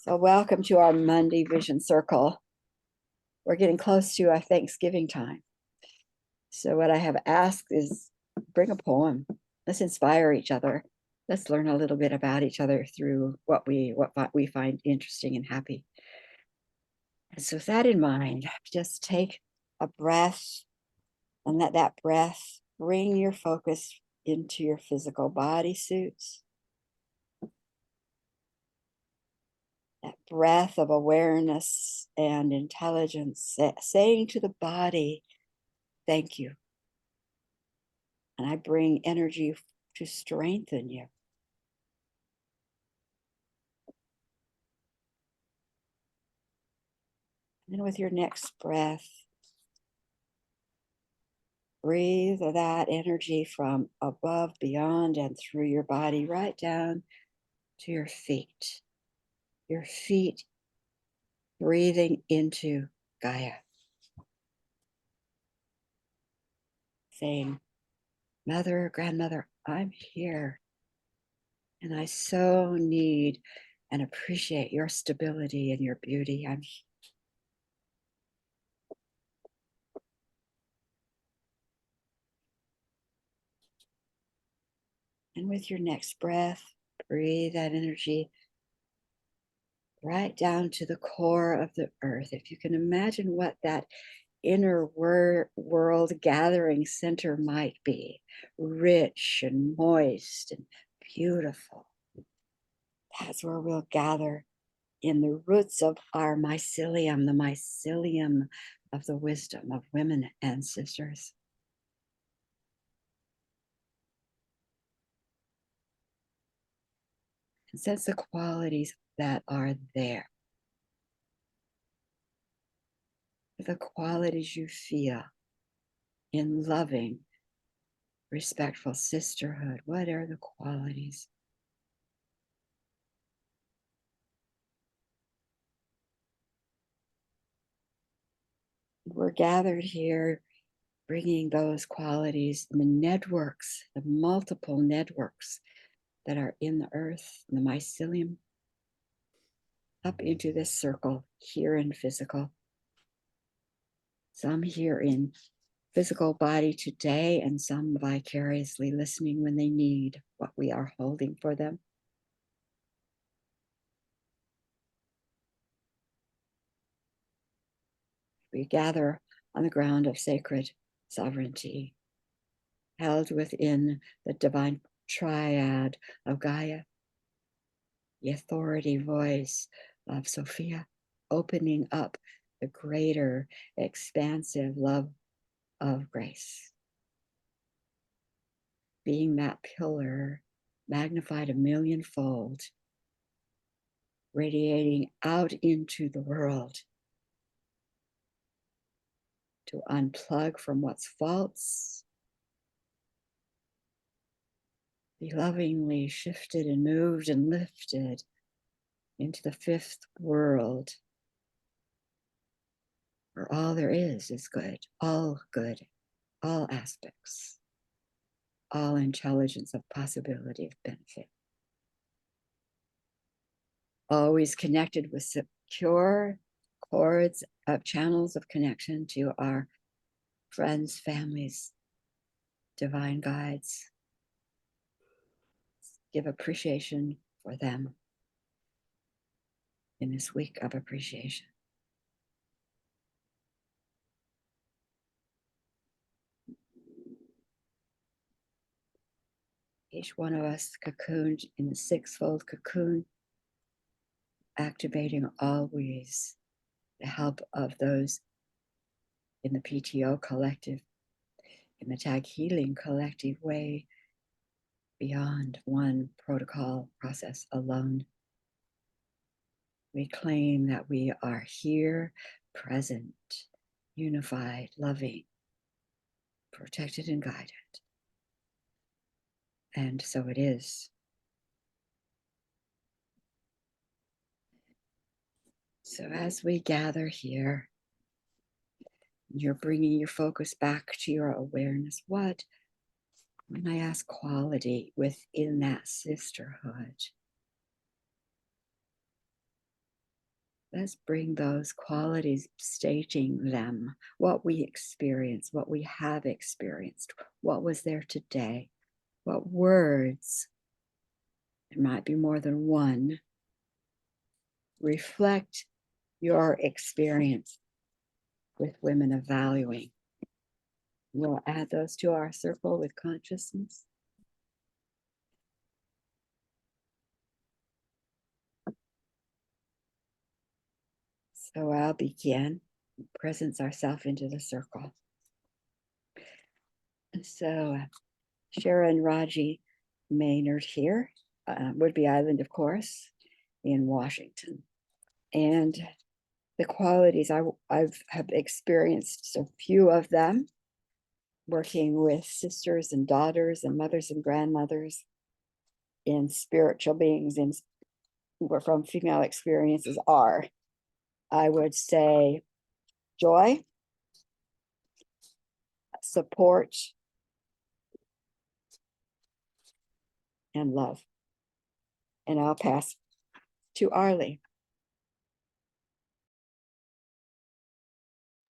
So welcome to our Monday Vision Circle. We're getting close to our Thanksgiving time. So what I have asked is bring a poem. Let's inspire each other. Let's learn a little bit about each other through what we find interesting and happy. And so with that in mind, just take a breath and let that breath bring your focus into your physical body suits. That breath of awareness and intelligence, saying to the body, thank you. And I bring energy to strengthen you. And then with your next breath, breathe that energy from above, beyond, and through your body right down to your feet. Your feet breathing into Gaia. Saying, Mother, Grandmother, I'm here. And I so need and appreciate your stability and your beauty. And with your next breath, breathe that energy right down to the core of the earth. If you can imagine what that inner world gathering center might be, rich and moist and beautiful. That's where we'll gather in the roots of our mycelium, the mycelium of the wisdom of women ancestors. And sense the qualities that are there, the qualities you feel in loving, respectful sisterhood. What are the qualities? We're gathered here bringing those qualities, the networks, the multiple networks that are in the earth, in the mycelium, up into this circle here in physical. Some here in physical body today, and some vicariously listening when they need what we are holding for them. We gather on the ground of sacred sovereignty, held within the divine triad of Gaia, the authority voice of Sophia, opening up the greater, expansive love of grace. Being that pillar magnified 1,000,000-fold, radiating out into the world to unplug from what's false, be lovingly shifted and moved and lifted into the fifth world, where all there is good, all aspects, all intelligence of possibility of benefit. Always connected with secure cords of channels of connection to our friends, families, divine guides. Give appreciation for them in this week of appreciation. Each one of us cocooned in the sixfold cocoon, activating always the help of those in the PTO collective, in the Tag Healing collective way, beyond one protocol process alone. We claim that we are here, present, unified, loving, protected, and guided. And so it is. So as we gather here, you're bringing your focus back to your awareness. What, when I ask quality within that sisterhood, let's bring those qualities, staging them, what we experience, what we have experienced, what was there today, what words, there might be more than one, reflect your experience with women of valuing. We'll add those to our circle with consciousness. So I'll begin, presence ourselves into the circle. So Sharon Raji Maynard here, Whidbey Island, of course, in Washington. And the qualities I've have experienced a few of them, working with sisters and daughters and mothers and grandmothers in spiritual beings in from female experiences are, I would say, joy, support, and love. And I'll pass to Arlie.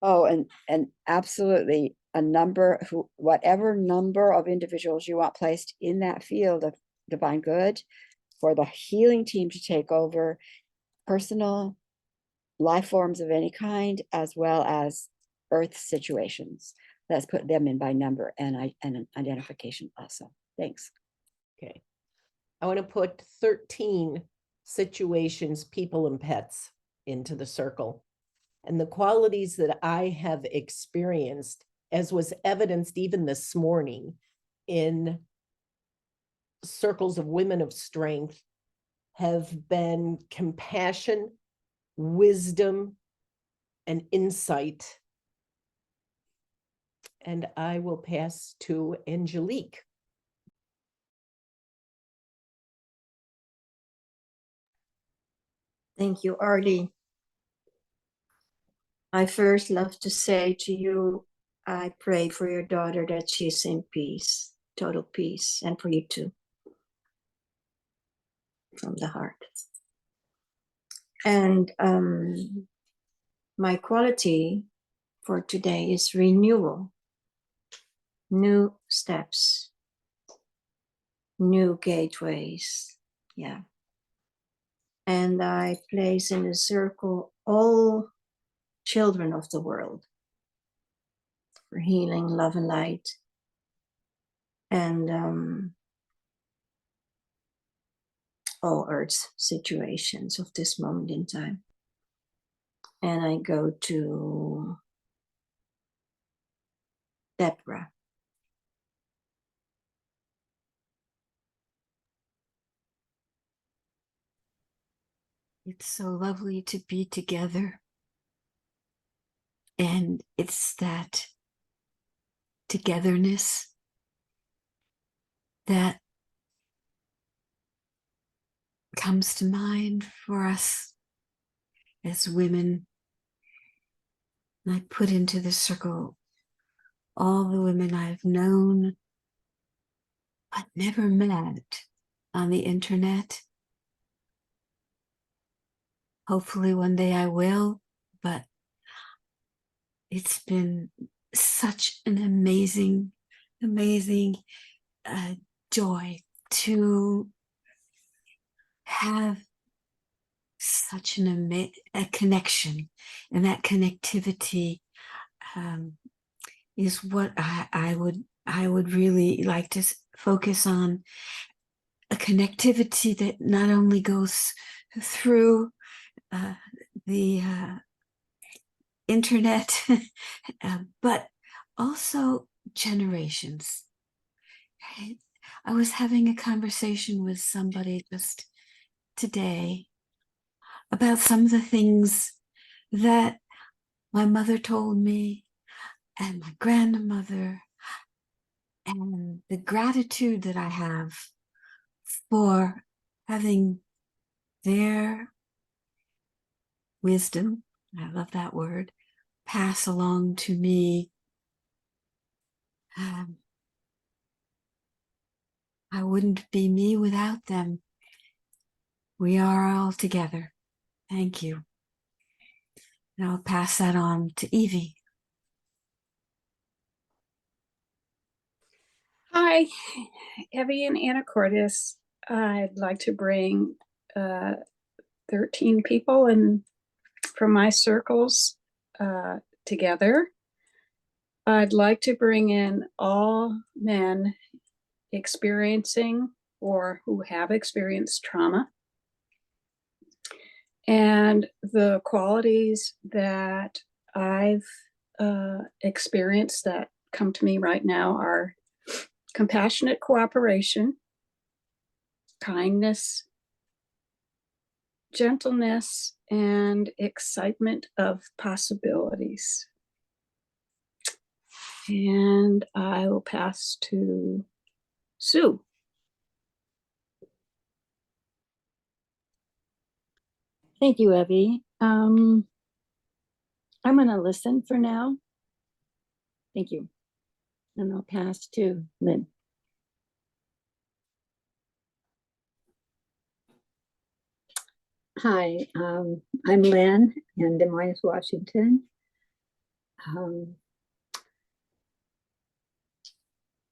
Oh, and absolutely a number, whatever number of individuals you want placed in that field of divine good, for the healing team to take over personal life forms of any kind, as well as earth situations. Let's put them in by number and an identification also. Thanks. Okay. I want to put 13 situations, people, and pets into the circle. And the qualities that I have experienced, as was evidenced even this morning in circles of women of strength, have been compassion, wisdom, and insight. And I will pass to Angelique. Thank you, Arlie. I first love to say to you, I pray for your daughter that she's in peace, total peace, and for you too, from the heart. And my quality for today is renewal, new steps, new gateways. Yeah. And I place in the circle all children of the world for healing, love, and light. And all earth situations of this moment in time. And I go to Deborah. It's so lovely to be together. And it's that togetherness that comes to mind for us as women. And I put into the circle all the women I've known but never met on the internet. Hopefully one day I will, but it's been such an amazing joy to have such a connection, and that connectivity is what I would really like to focus on. A connectivity that not only goes through the internet, but also generations. I was having a conversation with somebody just today about some of the things that my mother told me and my grandmother, and the gratitude that I have for having their wisdom, I love that word, pass along to me. I wouldn't be me without them. We are all together. Thank you. And I'll pass that on to Evie. Hi, Evie and Anna Cordes. I'd like to bring 13 people from my circles together. I'd like to bring in all men experiencing or who have experienced trauma. And the qualities that I've experienced that come to me right now are compassionate cooperation, kindness, gentleness, and excitement of possibilities. And I will pass to Sue. Thank you, Evie. I'm going to listen for now. Thank you. And I'll pass to Lynn. Hi, I'm Lynn in Des Moines, Washington.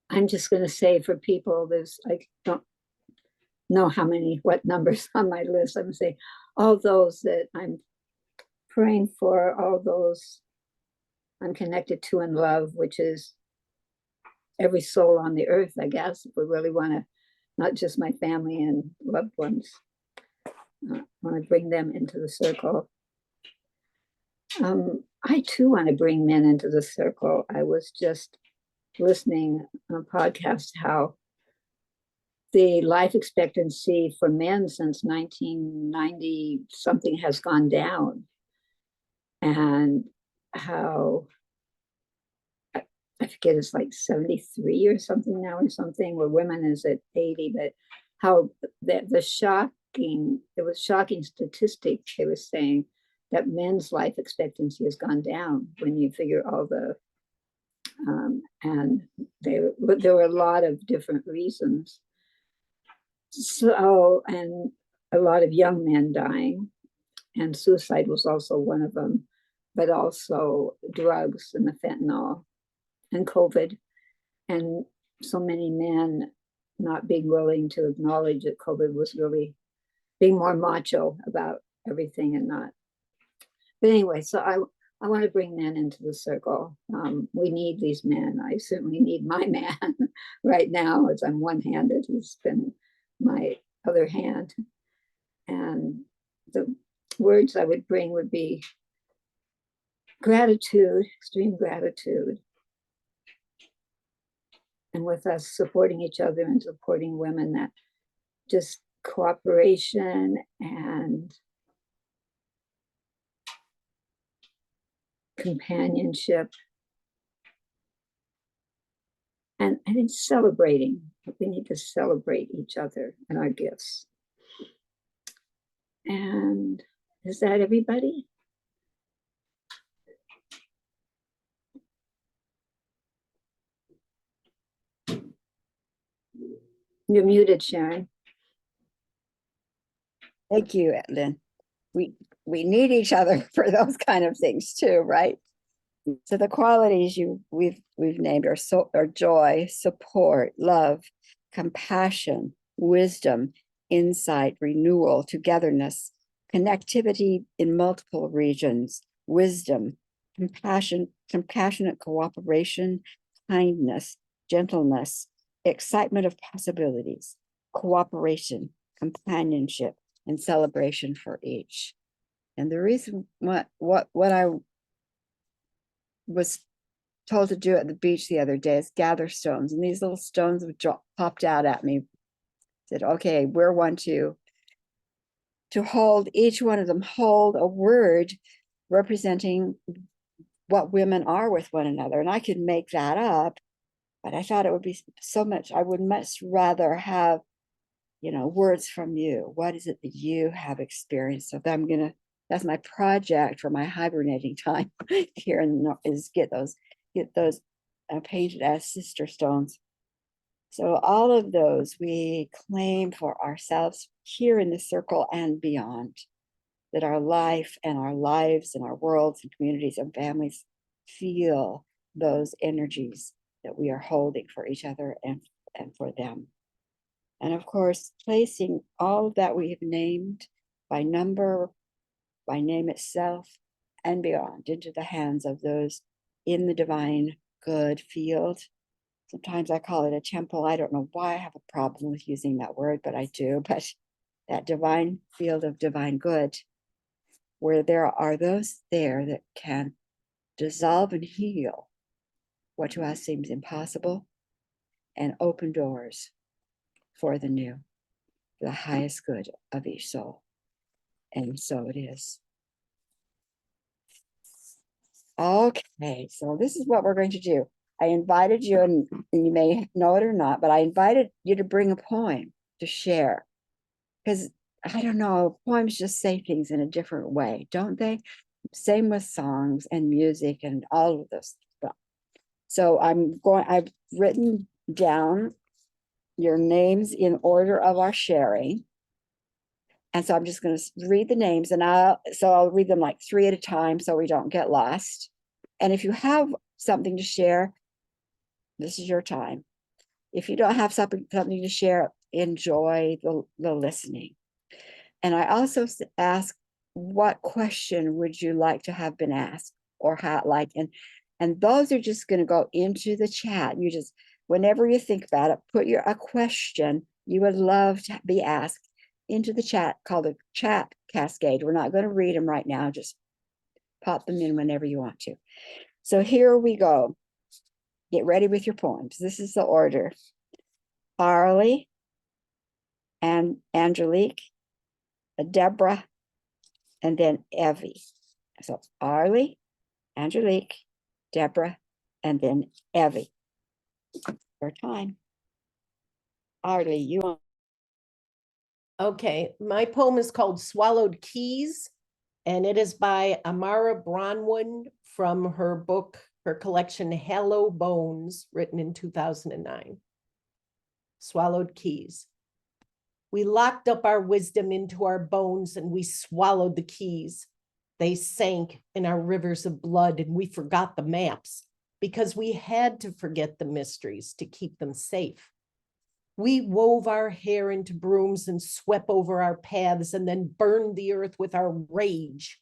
I'm just going to say for people, I don't know what numbers on my list. I'm going to say all those that I'm praying for, all those I'm connected to and love, which is every soul on the earth, I guess, if we really want to, not just my family and loved ones. I want to bring them into the circle. I too want to bring men into the circle. I was just listening on a podcast how the life expectancy for men since 1990 something has gone down, and how I forget, it's like 73 or something now or something, where women is at 80, but how it was shocking statistic. They were saying that men's life expectancy has gone down when you figure all the and there were a lot of different reasons. So, and a lot of young men dying, and suicide was also one of them, but also drugs and the fentanyl and COVID, and so many men not being willing to acknowledge that COVID was really being more macho about everything and not. But anyway, so I want to bring men into the circle. We need these men. I certainly need my man right now, as I'm one-handed. He's been my other hand. And the words I would bring would be gratitude, extreme gratitude. And with us supporting each other and supporting women, that just cooperation and companionship. And I think celebrating, we need to celebrate each other and our gifts. And is that everybody? You're muted, Sharon. Thank you, Lynn. We need each other for those kind of things too, right? So the qualities we've named are joy, support, love, compassion, wisdom, insight, renewal, togetherness, connectivity in multiple regions, wisdom, compassionate cooperation, kindness, gentleness, excitement of possibilities, cooperation, companionship, and celebration for each. And the reason what I was told to do at the beach the other day is gather stones, and these little stones popped out at me. Said, okay, we're one to hold, each one of them hold a word representing what women are with one another. And I could make that up, but I thought it would be so much, I would much rather have, words from you. What is it that you have experienced? So that's my project for my hibernating time here is get those painted as sister stones. So all of those we claim for ourselves here in the circle and beyond. that our life and our lives and our worlds and communities and families feel those energies that we are holding for each other and for them. And of course, placing all of that we have named by number, by name itself, and beyond into the hands of those in the divine good field. Sometimes I call it a temple. I don't know why I have a problem with using that word, but I do. But that divine field of divine good, where there are those there that can dissolve and heal what to us seems impossible and open doors for the new, the highest good of each soul. And so it is. Okay, so this is what we're going to do. I invited you, and you may know it or not, but I invited you to bring a poem to share. Because I don't know, poems just say things in a different way, don't they? Same with songs and music and all of this stuff. So I've written down your names in order of our sharing. And so I'm just going to read the names, and I'll read them like 3 at a time so we don't get lost. And if you have something to share, this is your time. If you don't have something to share, enjoy the listening. And I also ask, what question would you like to have been asked, or how, like, and those are just going to go into the chat. You just, whenever you think about it, put a question you would love to be asked into the chat, called the chat cascade. We're not going to read them right now. Just pop them in whenever you want to. So here we go. Get ready with your poems. This is the order. Arlie and Angelique, Deborah, and then Evie. So Arlie, Angelique, Deborah, and then Evie. Your time. Arlie, you want? Okay, my poem is called Swallowed Keys, and it is by Amara Bronwyn from her collection Hello Bones, written in 2009. Swallowed Keys. We locked up our wisdom into our bones and we swallowed the keys. They sank in our rivers of blood and we forgot the maps because we had to forget the mysteries to keep them safe. We wove our hair into brooms and swept over our paths and then burned the earth with our rage.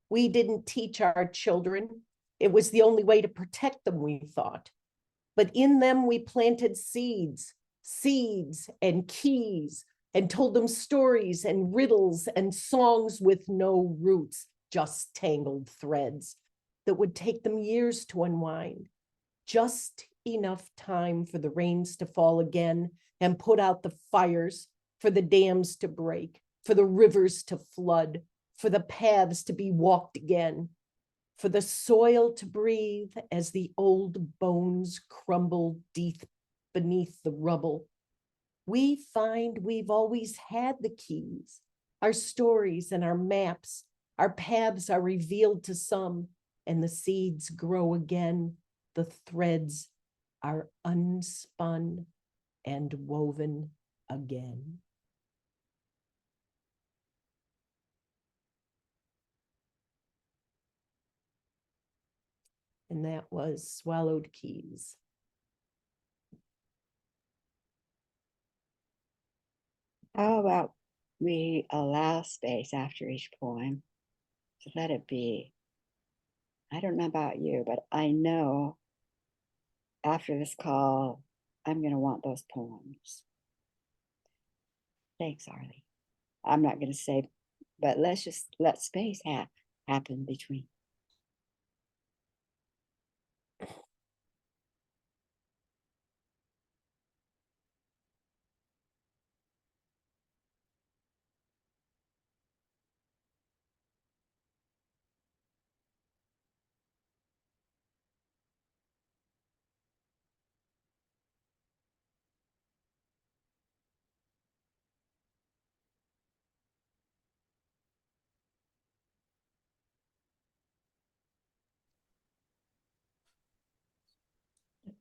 We didn't teach our children. It was the only way to protect them, we thought. But in them we planted seeds and keys, and told them stories and riddles and songs with no roots, just tangled threads that would take them years to unwind. Just enough time for the rains to fall again and put out the fires, for the dams to break, for the rivers to flood, for the paths to be walked again, for the soil to breathe as the old bones crumble deep beneath the rubble. We find we've always had the keys, our stories and our maps. Our paths are revealed to some, and the seeds grow again. The threads are unspun and woven again. And that was Swallowed Keys. How about we allow space after each poem to let it be? I don't know about you, but I know after this call, I'm going to want those poems. Thanks, Arlie. I'm not going to say, but let's just let space happen between.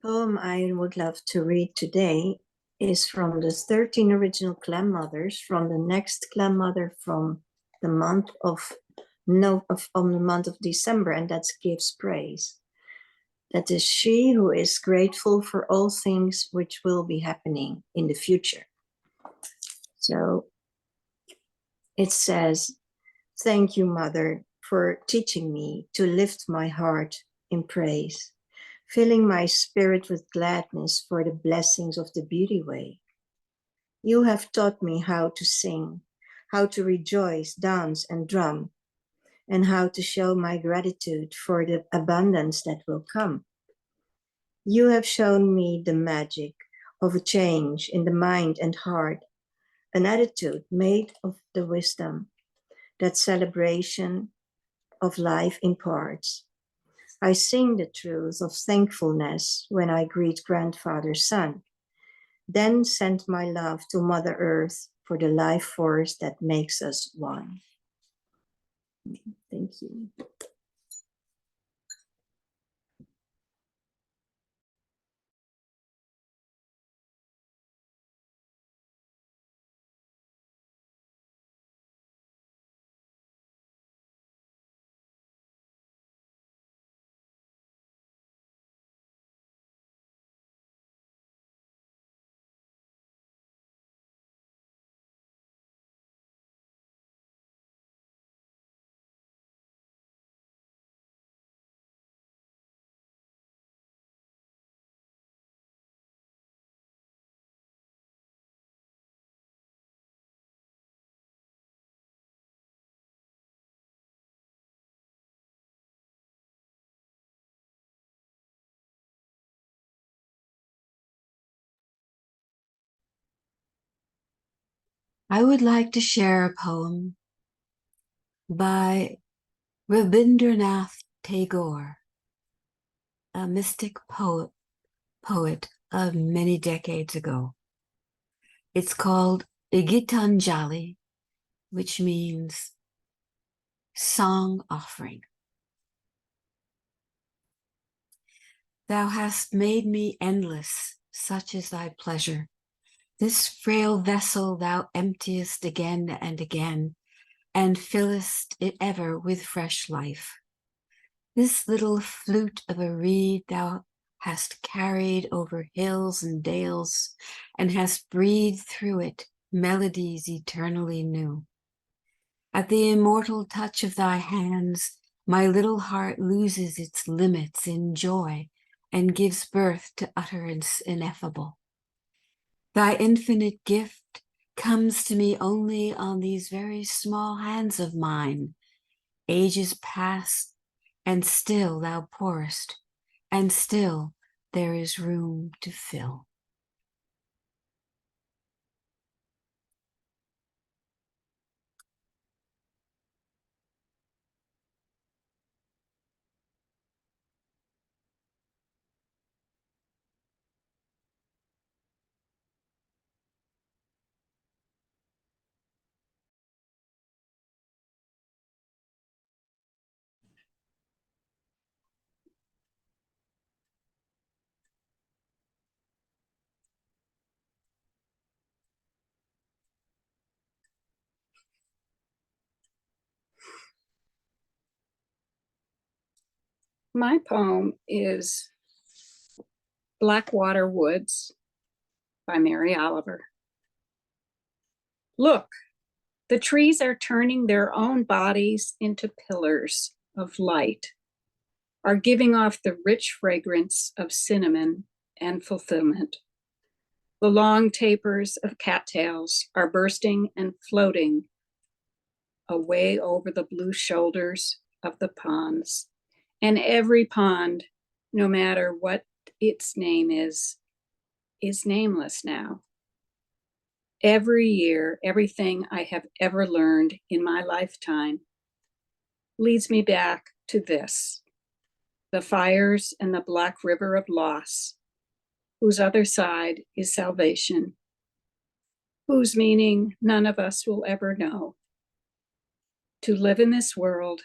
The poem I would love to read today is from the 13 original clan mothers, from the next clan mother from the month of no of on the month of December, and that gives praise. That is she who is grateful for all things which will be happening in the future. So it says, thank you, Mother, for teaching me to lift my heart in praise, filling my spirit with gladness for the blessings of the beauty way. You have taught me how to sing, how to rejoice, dance, and drum, and how to show my gratitude for the abundance that will come. You have shown me the magic of a change in the mind and heart, an attitude made of the wisdom that celebration of life imparts. I sing the truth of thankfulness when I greet Grandfather's son, then send my love to Mother Earth for the life force that makes us one. Thank you. I would like to share a poem by Rabindranath Tagore, a mystic poet of many decades ago. It's called Gitanjali, which means song offering. Thou hast made me endless, such is thy pleasure. This frail vessel thou emptiest again and again, and fillest it ever with fresh life. This little flute of a reed thou hast carried over hills and dales, and hast breathed through it melodies eternally new. At the immortal touch of thy hands, my little heart loses its limits in joy and gives birth to utterance ineffable. Thy infinite gift comes to me only on these very small hands of mine. Ages pass, and still thou pourest, and still there is room to fill. My poem is Blackwater Woods by Mary Oliver. Look, the trees are turning their own bodies into pillars of light, are giving off the rich fragrance of cinnamon and fulfillment. The long tapers of cattails are bursting and floating away over the blue shoulders of the ponds. And every pond, no matter what its name is nameless now. Every year, everything I have ever learned in my lifetime leads me back to this: the fires and the black river of loss, whose other side is salvation, whose meaning none of us will ever know. To live in this world,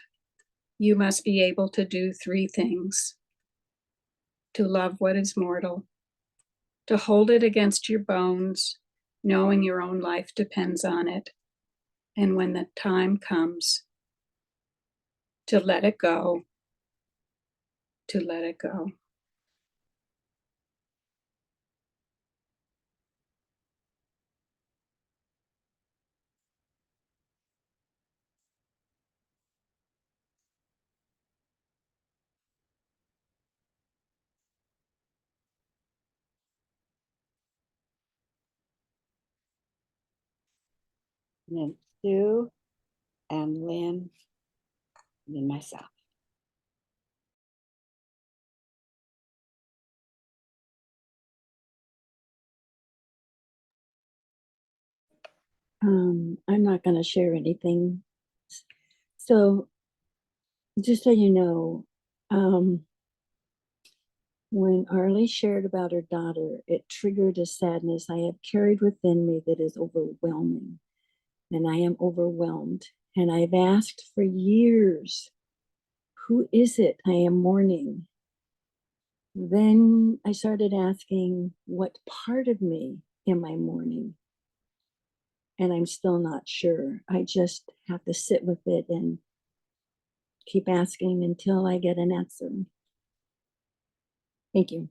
you must be able to do three things: to love what is mortal, to hold it against your bones, knowing your own life depends on it, And when the time comes to let it go, to let it go. And then Sue and Lynn, and then myself. I'm not going to share anything. So, just so you know, when Arlie shared about her daughter, it triggered a sadness I have carried within me that is overwhelming. And I am overwhelmed. And I've asked for years, who is it I am mourning? Then I started asking, what part of me am I mourning? And I'm still not sure. I just have to sit with it and keep asking until I get an answer. Thank you.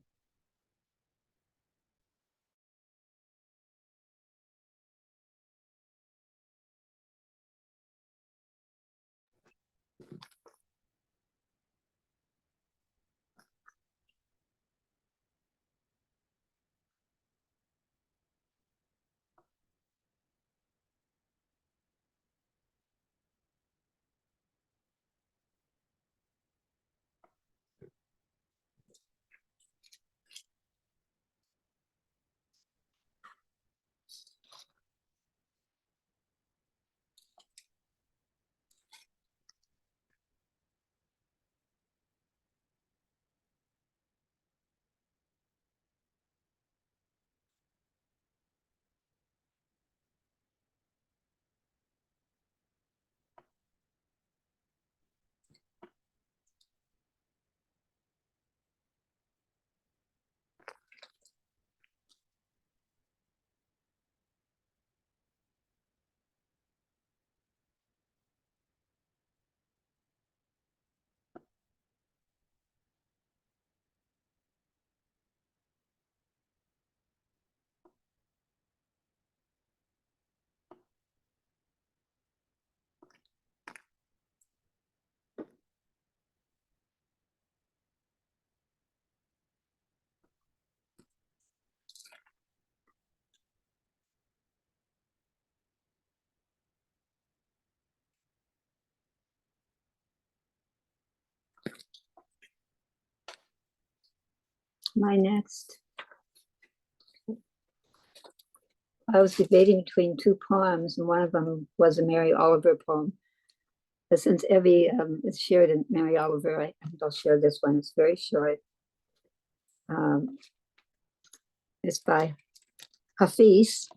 My next. I was debating between two poems, and one of them was a Mary Oliver poem. But since Evie is shared in Mary Oliver, I think I'll share this one. It's very short. It's by Hafiz,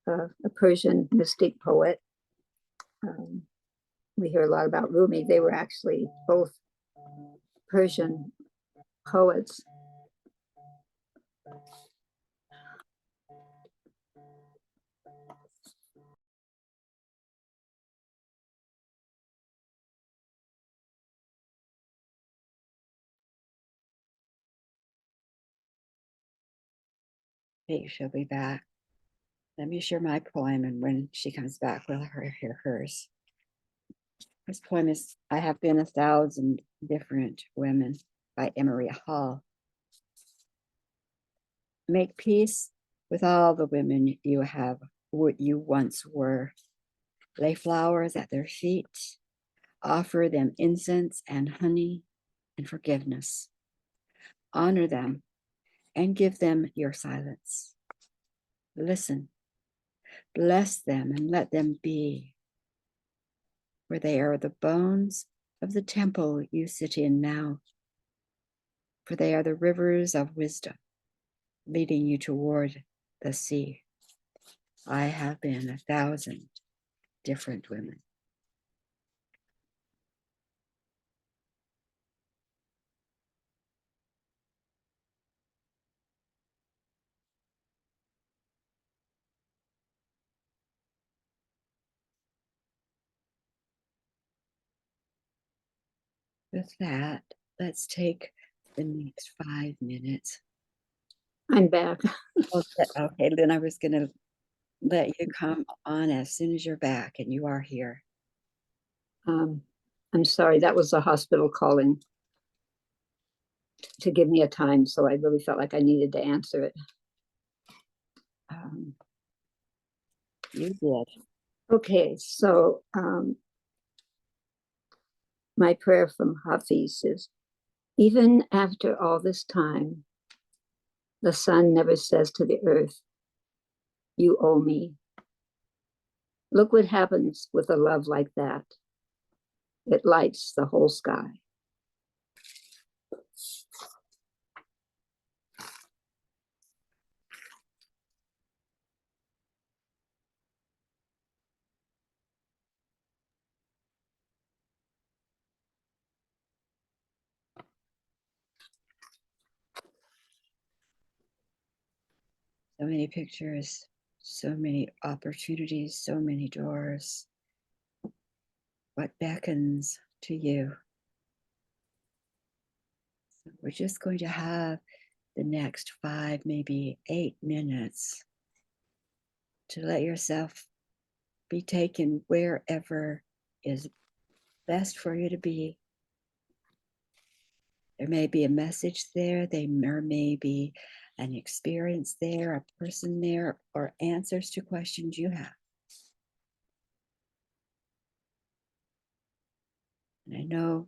a Persian mystic poet. We hear a lot about Rumi. They were actually both Persian poets. I think she'll be back. Let me share my poem, and when she comes back, we'll hear hers. This poem is I Have Been 1,000 Different Women by Emery Hall. Make peace with all the women you have, what you once were. Lay flowers at their feet. Offer them incense and honey and forgiveness. Honor them and give them your silence. Listen, bless them and let them be, for they are the bones of the temple you sit in now, for they are the rivers of wisdom leading you toward the sea. I have been 1,000 different women. With that, let's take the next 5 minutes. I'm back. Okay, then I was going to let you come on as soon as you're back, and you are here. I'm sorry, that was the hospital calling to give me a time, so I really felt like I needed to answer it. You did. Okay, so my prayer from Hafiz is, even after all this time, the sun never says to the earth, you owe me. Look what happens with a love like that. It lights the whole sky. So many pictures, so many opportunities, so many doors. What beckons to you? So we're just going to have the next 5, maybe 8 minutes to let yourself be taken wherever is best for you to be. There may be a message there, there may be an experience there, a person there, or answers to questions you have. And I know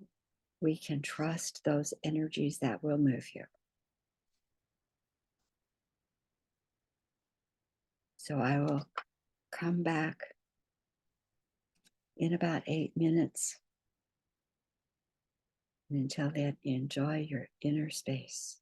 we can trust those energies that will move you. So I will come back in about 8 minutes. And until then, enjoy your inner space.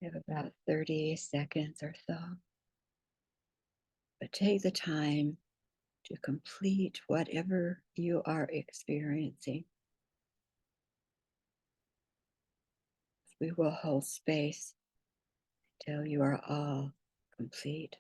We have about 30 seconds or so. But take the time to complete whatever you are experiencing. We will hold space till you are all complete.